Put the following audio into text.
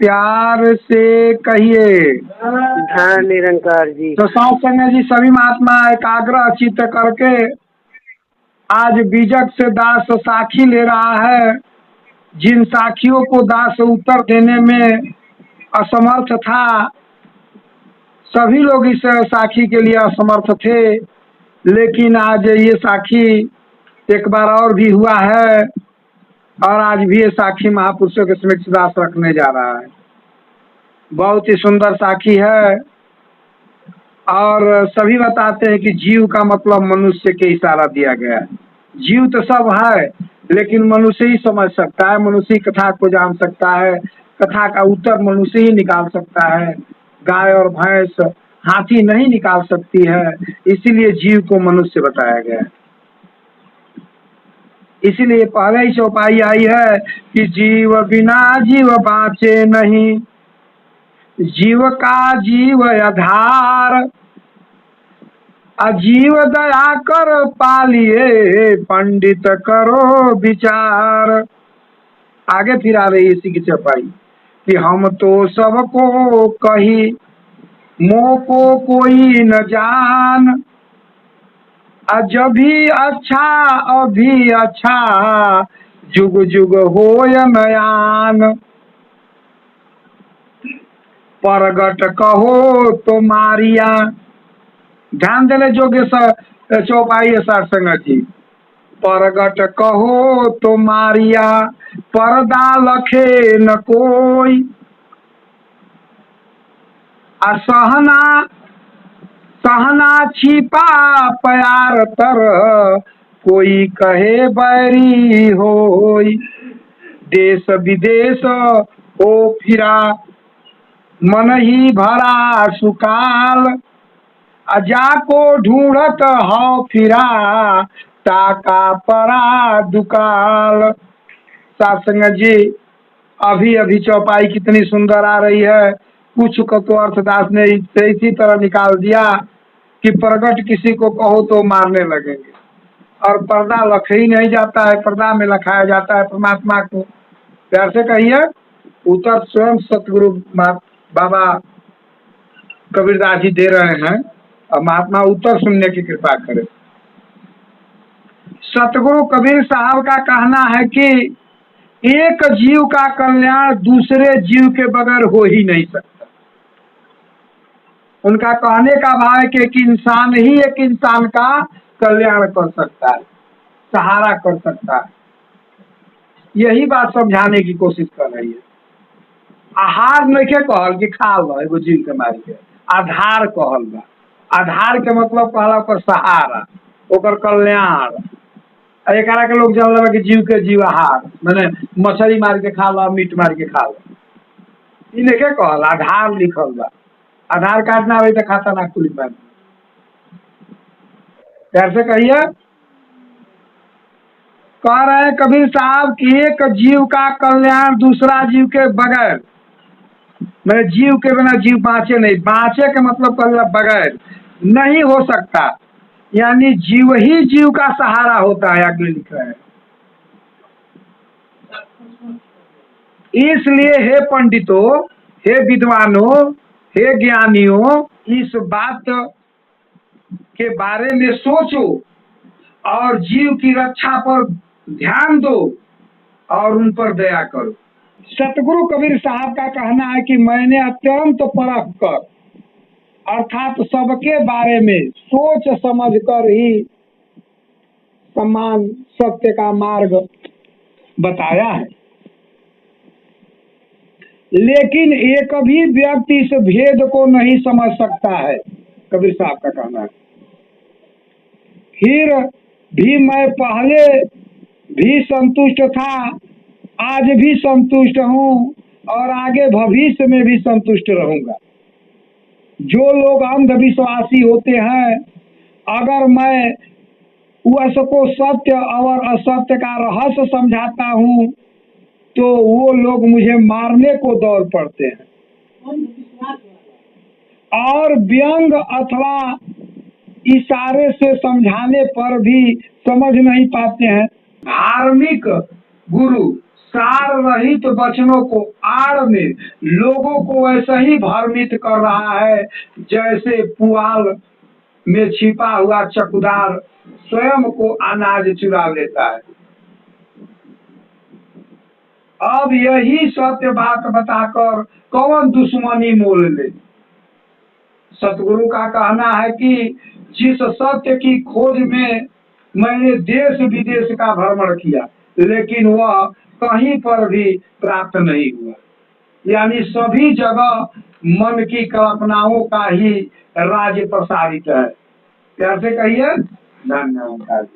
प्यार से कहिए। हाँ निरंकार जी। तो साथ संग जी सभी महात्मा एकाग्र चित्त करके आज बीजक से दास साखी ले रहा है। जिन साखियों को दास उत्तर देने में असमर्थ था, सभी लोग इस साखी के लिए असमर्थ थे, लेकिन आज ये साखी एक बार और भी हुआ है और आज भी ये साखी महापुरुषों के समक्ष दास रखने जा रहा है। बहुत ही सुंदर साखी है और सभी बताते हैं कि जीव का मतलब मनुष्य के इशारा दिया गया है। जीव तो सब है, लेकिन मनुष्य ही समझ सकता है, मनुष्य ही कथा को जान सकता है, कथा का उत्तर मनुष्य ही निकाल सकता है। गाय और भैंस हाथी नहीं निकाल सकती है, इसीलिए जीव को मनुष्य बताया गया है। इसीलिए पहले ही चौपाई आई है कि जीव बिना जीव बाँचे नहीं, जीव का जीव आधार, अजीव दया कर पालिए पंडित करो विचार। आगे फिर आ रही इसी की चौपाई कि हम तो सबको कही मोको कोई न जान, जब भी अच्छा अभी अच्छा जुग जुग होय नयान, परगट कहो तो मारिया। ध्यान देने जोगे चौपाई है साठ संगत जी। परगट कहो तो मारिया, पर्दा लखे न कोई, असहना सहना छिपा प्यार तर, कोई कहे बैरी होई, देश विदेश हो फिरा मन ही भरा सुकाल, जाको ढूंढत हो फिरा टाका परा दुकाल। साथ संगत जी अभी अभी चौपाई कितनी सुंदर आ रही है। कुछ को तो अर्थदास ने इसी तरह निकाल दिया कि प्रगट किसी को कहो तो मारने लगेंगे, और पर्दा लख ही नहीं जाता है, पर्दा में लखाया जाता है परमात्मा को। प्यार से कहिए। उत्तर स्वयं सतगुरु बाबा कबीरदास जी दे रहे हैं और महात्मा उत्तर सुनने की कृपा करें। सतगुरु कबीर साहब का कहना है कि एक जीव का कल्याण दूसरे जीव के बगैर हो ही नहीं सकता। उनका कहने का भाव है कि एक इंसान ही एक इंसान का कल्याण कर सकता है, सहारा कर सकता है। यही बात समझाने की कोशिश कर रही है। आहार नहीं के कहल कि खा लो एगो जीव के मार के, आधार कहल बा। आधार के मतलब कहला ओकर सहारा, ओकर कल्याण। एकरा के लोग जान लगा कि जीव के जीव आहार माने मछली मार के खा लो, मीट मार के खा लो, ई नहीं के कहल, आधार लिखल बा। आधार कार्ड ना हो तो खाता ना खुली पाए। प्यार से कहिए। कह रहे हैं कबीर साहब कि एक जीव का कल्याण दूसरा जीव के बगैर, मैं जीव के बिना जीव बाँचे नहीं, बाँचे के मतलब कहला बगैर नहीं हो सकता। यानी जीव ही जीव का सहारा होता है, आगे लिखा है। इसलिए हे पंडितों, हे विद्वानों, हे ज्ञानियों, इस बात के बारे में सोचो और जीव की रक्षा पर ध्यान दो और उन पर दया करो। सतगुरु कबीर साहब का कहना है कि मैंने अत्यंत परख कर अर्थात सबके बारे में सोच समझ कर ही समान सत्य का मार्ग बताया है, लेकिन एक भी व्यक्ति इस भेद को नहीं समझ सकता है, कबीर साहब का कहना है। फिर भी मैं पहले भी संतुष्ट था, आज भी संतुष्ट हूँ और आगे भविष्य में भी संतुष्ट रहूंगा। जो लोग अंधविश्वासी होते हैं, अगर मैं उसको सत्य और असत्य का रहस्य समझाता हूँ तो वो लोग मुझे मारने को दौड़ पड़ते हैं और व्यंग अथवा इशारे से समझाने पर भी समझ नहीं पाते हैं। धार्मिक गुरु सार रहित वचनों को आड़ में लोगों को वैसे ही भ्रमित कर रहा है जैसे पुआल में छिपा हुआ चकदार स्वयं को अनाज चुरा लेता है। अब यही सत्य बात बताकर कौन दुश्मनी मोल ले। सतगुरु का कहना है कि जिस सत्य की खोज में मैंने देश विदेश का भ्रमण किया लेकिन वह कहीं पर भी प्राप्त नहीं हुआ, यानी सभी जगह मन की कल्पनाओं का ही राज्य प्रसारित है। कैसे कहिए? धन्यवाद।